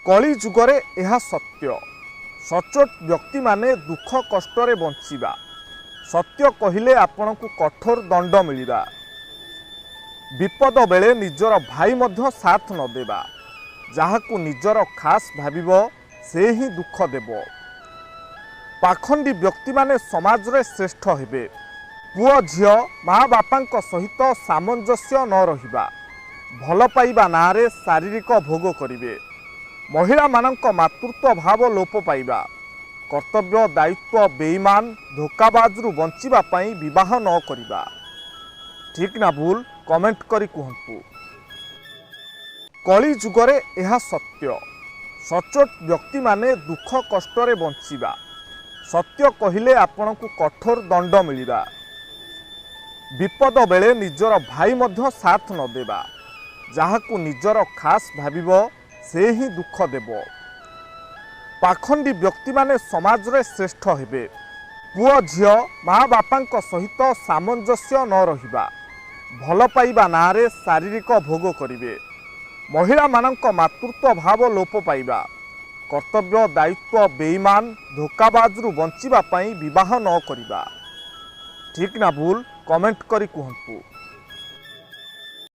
कली जुगरे यह सत्य सचोट व्यक्ति माने दुख कष्ट बंचिबा सत्य कहिले आपण को कठोर दंड मिलिबा विपद बेले निजर भाई मध्य साथ न देबा जहाकू निजर खास भाबिबो से ही दुख देव पाखंडी व्यक्ति माने समाज रे श्रेष्ठ हेबे पुओ झियो माँ बापा सहित सामंजस्य न रहिबा भल पाइबा नारे शारीरिक भोग करिवे महिला मानक मातृत्व भाव लोप पाइबा कर्तव्य दायित्व बेईमान धोखाबाजरू बंचिबा पई विवाह न करिबा ठीक ना भूल कमेंट करी कहंतु। कली जुगरे यह सत्य सचोट व्यक्ति माने दुख कष्ट बंचिबा सत्य कहिले आपण को कठोर दंड मिलिबा विपद बेले निजर भाई मध्य साथ न देबा जहाकू निजर खास भाबिबो से ही दुख देव पाखंडी व्यक्ति माने समाज रे श्रेष्ठ हेबे पुओ झियो माँ बापा सहित सामंजस्य न रहिबा भल पाइबा नारे शारीरिक भोग करिवे महिला मानक मातृत्व भाव लोप पाइबा कर्तव्य दायित्व बेईमान धोखाबाजरू बंचिबा पई विवाह न करिबा ठीक ना भूल कमेंट करी कहंतु।